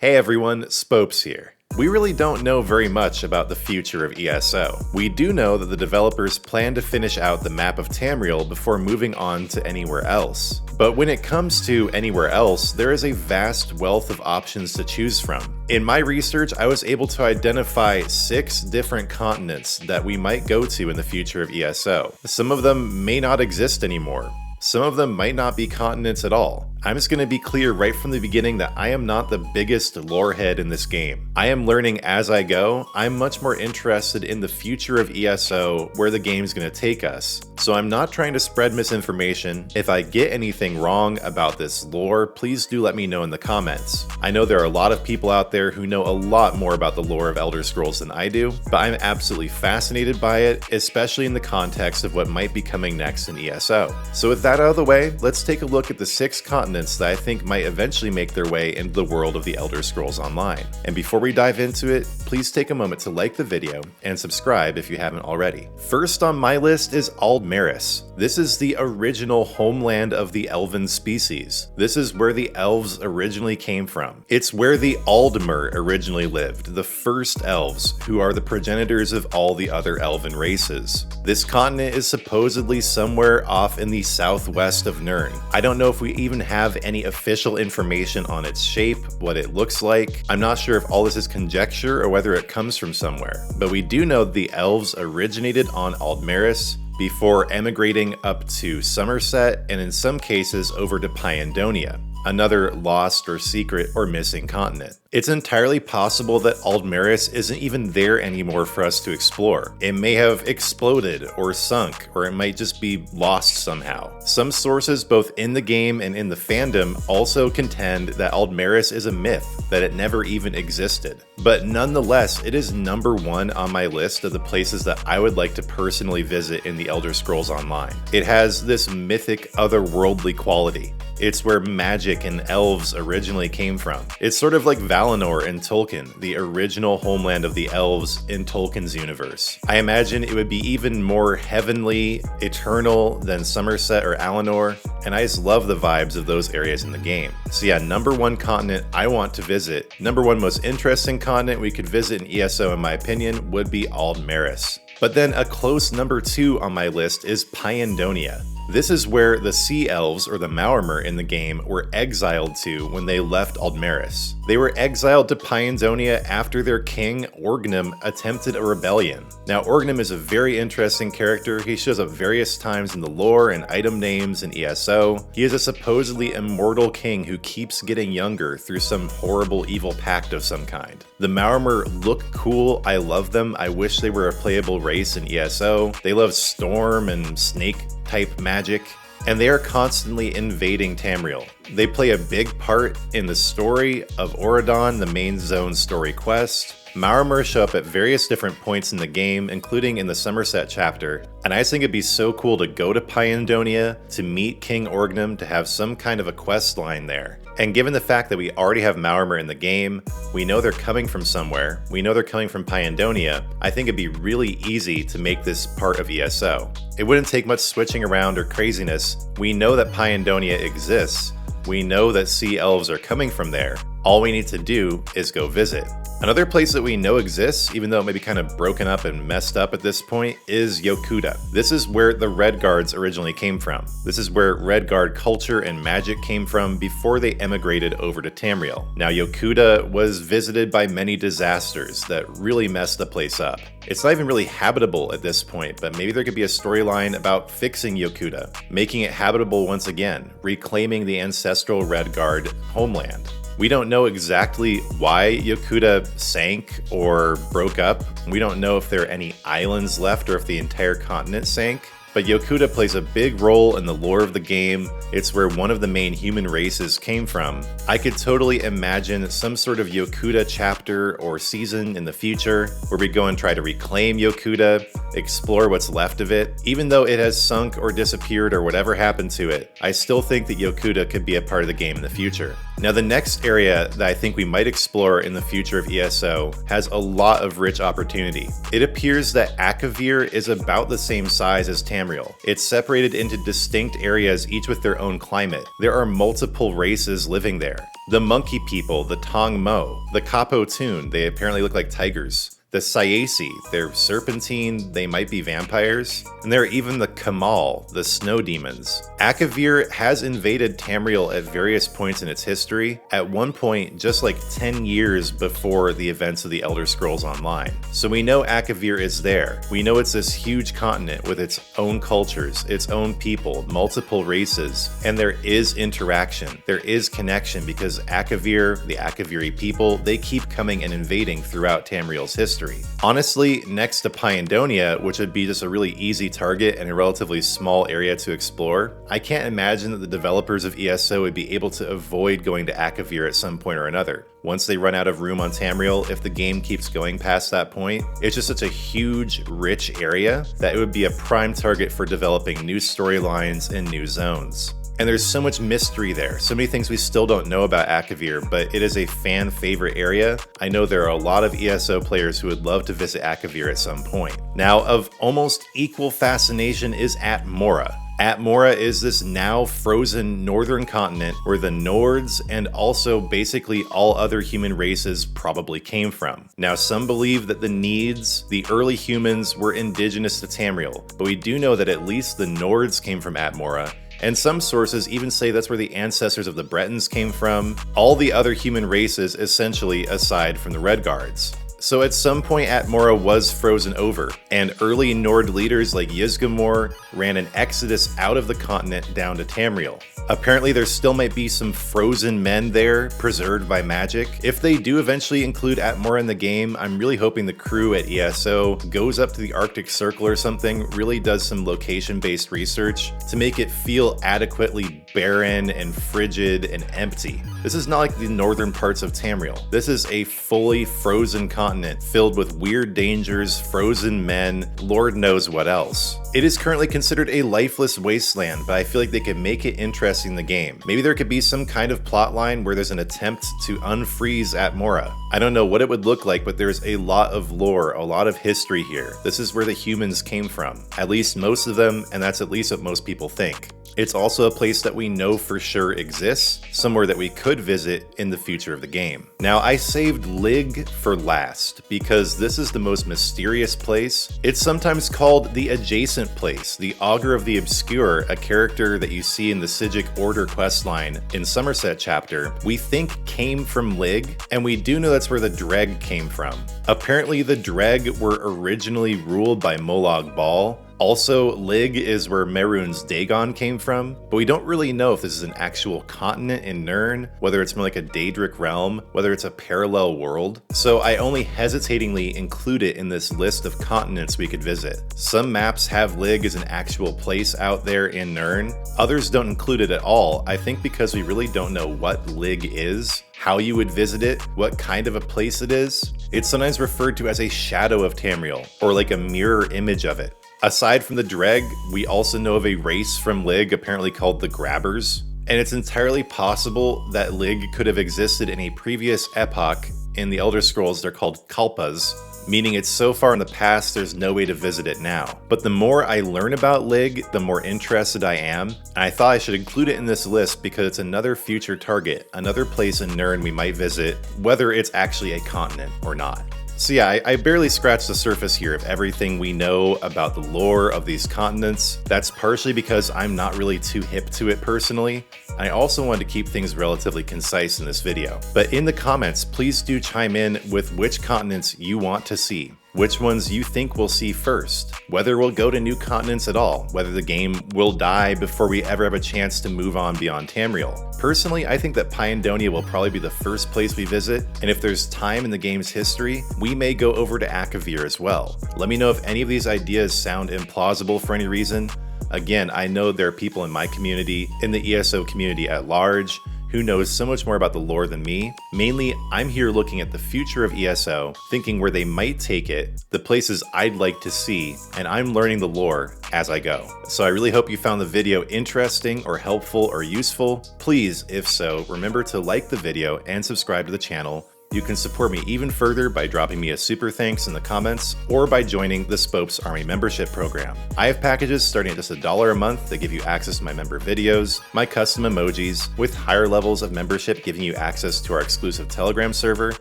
Hey everyone, Spopes here. We really don't know very much about the future of ESO. We do know that the developers plan to finish out the map of Tamriel before moving on to anywhere else. But when it comes to anywhere else, there is a vast wealth of options to choose from. In my research, I was able to identify 6 different continents that we might go to in the future of ESO. Some of them may not exist anymore. Some of them might not be continents at all. I'm just going to be clear right from the beginning that I am not the biggest lore head in this game. I am learning as I go. I'm much more interested in the future of ESO, where the game's going to take us. So I'm not trying to spread misinformation. If I get anything wrong about this lore, please do let me know in the comments. I know there are a lot of people out there who know a lot more about the lore of Elder Scrolls than I do, but I'm absolutely fascinated by it, especially in the context of what might be coming next in ESO. So with that out of the way, let's take a look at the 6 continents that I think might eventually make their way into the world of the Elder Scrolls Online. And before we dive into it, please take a moment to like the video and subscribe if you haven't already. First on my list is Aldmeris. This is the original homeland of the elven species. This is where the elves originally came from. It's where the Aldmer originally lived, the first elves, who are the progenitors of all the other elven races. This continent is supposedly somewhere off in the southwest of Nirn. I don't know if we even have any official information on its shape, what it looks like. I'm not sure if all this is conjecture or whether it comes from somewhere, but we do know the elves originated on Aldmeris before emigrating up to Somerset and in some cases over to Pyandonea, another lost or secret or missing continent. It's entirely possible that Aldmeris isn't even there anymore for us to explore. It may have exploded or sunk, or it might just be lost somehow. Some sources both in the game and in the fandom also contend that Aldmeris is a myth, that it never even existed. But nonetheless, it is number 1 on my list of the places that I would like to personally visit in the Elder Scrolls Online. It has this mythic, otherworldly quality. It's where magic and elves originally came from. It's sort of like Valinor in Tolkien, the original homeland of the elves in Tolkien's universe. I imagine it would be even more heavenly, eternal than Somerset or Alinor, and I just love the vibes of those areas in the game. So yeah, number 1 continent I want to visit, number 1 most interesting continent we could visit in ESO in my opinion would be Aldmeris. But then a close number 2 on my list is Pyandonea. This is where the Sea Elves, or the Maormer in the game, were exiled to when they left Aldmeris. They were exiled to Pyandonea after their king, Orgnum, attempted a rebellion. Now, Orgnum is a very interesting character. He shows up various times in the lore and item names in ESO. He is a supposedly immortal king who keeps getting younger through some horrible evil pact of some kind. The Maormer look cool. I love them. I wish they were a playable race in ESO. They love storm and snake type magic, and they are constantly invading Tamriel. They play a big part in the story of Auradon, the main zone story quest. Maormer show up at various different points in the game, including in the Somerset chapter, and I just think it'd be so cool to go to Pyandonea, to meet King Orgnum, to have some kind of a quest line there. And given the fact that we already have Maormer in the game, we know they're coming from somewhere, we know they're coming from Pyandonea, I think it'd be really easy to make this part of ESO. It wouldn't take much switching around or craziness. We know that Pyandonea exists. We know that sea elves are coming from there. All we need to do is go visit. Another place that we know exists, even though it may be kind of broken up and messed up at this point, is Yokuda. This is where the Red Guards originally came from. This is where Red Guard culture and magic came from before they emigrated over to Tamriel. Now, Yokuda was visited by many disasters that really messed the place up. It's not even really habitable at this point, but maybe there could be a storyline about fixing Yokuda, making it habitable once again, reclaiming the ancestral Red Guard homeland. We don't know exactly why Yokuda sank or broke up. We don't know if there are any islands left or if the entire continent sank. But Yokuda plays a big role in the lore of the game. It's where one of the main human races came from. I could totally imagine some sort of Yokuda chapter or season in the future where we go and try to reclaim Yokuda, explore what's left of it. Even though it has sunk or disappeared or whatever happened to it, I still think that Yokuda could be a part of the game in the future. Now, the next area that I think we might explore in the future of ESO has a lot of rich opportunity. It appears that Akavir is about the same size as Tamriel. It's separated into distinct areas, each with their own climate. There are multiple races living there. The monkey people, the Tong Mo, the Capo Toon, they apparently look like tigers. The Saesi, they're serpentine, they might be vampires. And there are even the Kamal, the snow demons. Akavir has invaded Tamriel at various points in its history, at one point just like 10 years before the events of the Elder Scrolls Online. So we know Akavir is there. We know it's this huge continent with its own cultures, its own people, multiple races, and there is interaction, there is connection because Akavir, the Akaviri people, they keep coming and invading throughout Tamriel's history. Honestly, next to Pyandonea, which would be just a really easy target and a relatively small area to explore, I can't imagine that the developers of ESO would be able to avoid going to Akavir at some point or another. Once they run out of room on Tamriel, if the game keeps going past that point, it's just such a huge, rich area that it would be a prime target for developing new storylines and new zones. And there's so much mystery there, so many things we still don't know about Akavir, but it is a fan favorite area. I know there are a lot of ESO players who would love to visit Akavir at some point. Now, of almost equal fascination is Atmora. Atmora is this now frozen northern continent where the Nords and also basically all other human races probably came from. Now, some believe that the Needs, the early humans, were indigenous to Tamriel, but we do know that at least the Nords came from Atmora, and some sources even say that's where the ancestors of the Bretons came from, all the other human races essentially aside from the Redguards. So at some point Atmora was frozen over, and early Nord leaders like Ysgramor ran an exodus out of the continent down to Tamriel. Apparently there still might be some frozen men there, preserved by magic. If they do eventually include Atmora in the game, I'm really hoping the crew at ESO goes up to the Arctic Circle or something, really does some location-based research to make it feel adequately barren and frigid and empty. This is not like the northern parts of Tamriel. This is a fully frozen continent filled with weird dangers, frozen men, Lord knows what else. It is currently considered a lifeless wasteland, but I feel like they could make it interesting in the game. Maybe there could be some kind of plotline where there's an attempt to unfreeze Atmora. I don't know what it would look like, but there's a lot of lore, a lot of history here. This is where the humans came from, at least most of them, and that's at least what most people think. It's also a place that we know for sure exists, somewhere that we could visit in the future of the game. Now, I saved Lig for last, because this is the most mysterious place. It's sometimes called the Adjacent Place, the Augur of the Obscure, a character that you see in the Sigic Order questline in Somerset chapter, we think came from Lig, and we do know that's where the Dreg came from. Apparently the Dreg were originally ruled by Molag Bal. Also, Lig is where Mehrunes Dagon came from, but we don't really know if this is an actual continent in Nirn, whether it's more like a Daedric realm, whether it's a parallel world. So I only hesitatingly include it in this list of continents we could visit. Some maps have Lig as an actual place out there in Nirn, others don't include it at all, I think because we really don't know what Lig is, how you would visit it, what kind of a place it is. It's sometimes referred to as a shadow of Tamriel, or like a mirror image of it. Aside from the Dreg, we also know of a race from Lig apparently called the Grabbers, and it's entirely possible that Lig could have existed in a previous epoch. In the Elder Scrolls, they're called Kalpas, meaning it's so far in the past there's no way to visit it now. But the more I learn about Lig, the more interested I am, and I thought I should include it in this list because it's another future target, another place in Nirn we might visit, whether it's actually a continent or not. So yeah, I barely scratched the surface here of everything we know about the lore of these continents. That's partially because I'm not really too hip to it personally. I also wanted to keep things relatively concise in this video. But in the comments, please do chime in with which continents you want to see. Which ones you think we'll see first, whether we'll go to new continents at all, whether the game will die before we ever have a chance to move on beyond Tamriel. Personally, I think that Pyandonea will probably be the first place we visit, and if there's time in the game's history, we may go over to Akavir as well. Let me know if any of these ideas sound implausible for any reason. Again, I know there are people in my community, in the ESO community at large, who knows so much more about the lore than me. Mainly, I'm here looking at the future of ESO, thinking where they might take it, the places I'd like to see, and I'm learning the lore as I go. So I really hope you found the video interesting or helpful or useful. Please, if so, remember to like the video and subscribe to the channel. You can support me even further by dropping me a super thanks in the comments or by joining the Spopes Army membership program. I have packages starting at just $1 a month that give you access to my member videos, my custom emojis, with higher levels of membership giving you access to our exclusive Telegram server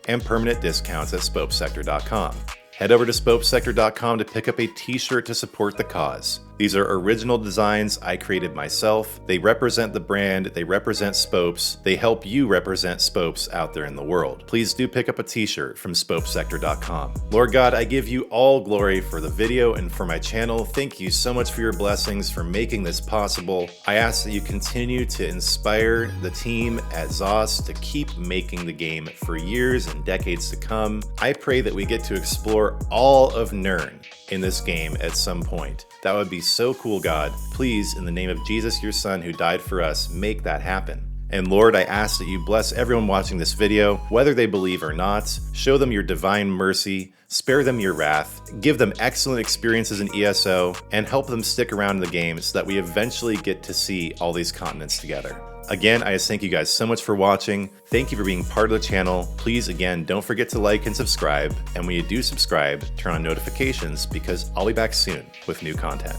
and permanent discounts at spopesector.com. Head over to spopesector.com to pick up a t-shirt to support the cause. These are original designs I created myself. They represent the brand, they represent Spopes, they help you represent Spopes out there in the world. Please do pick up a t-shirt from spopesector.com. Lord God, I give you all glory for the video and for my channel. Thank you so much for your blessings, for making this possible. I ask that you continue to inspire the team at ZOS to keep making the game for years and decades to come. I pray that we get to explore all of Nirn in this game at some point. That would be so cool, God. Please, in the name of Jesus, your son who died for us, make that happen. And Lord, I ask that you bless everyone watching this video, whether they believe or not. Show them your divine mercy, spare them your wrath, give them excellent experiences in ESO, and help them stick around in the game so that we eventually get to see all these continents together. Again, I just thank you guys so much for watching. Thank you for being part of the channel. Please, again, don't forget to like and subscribe. And when you do subscribe, turn on notifications because I'll be back soon with new content.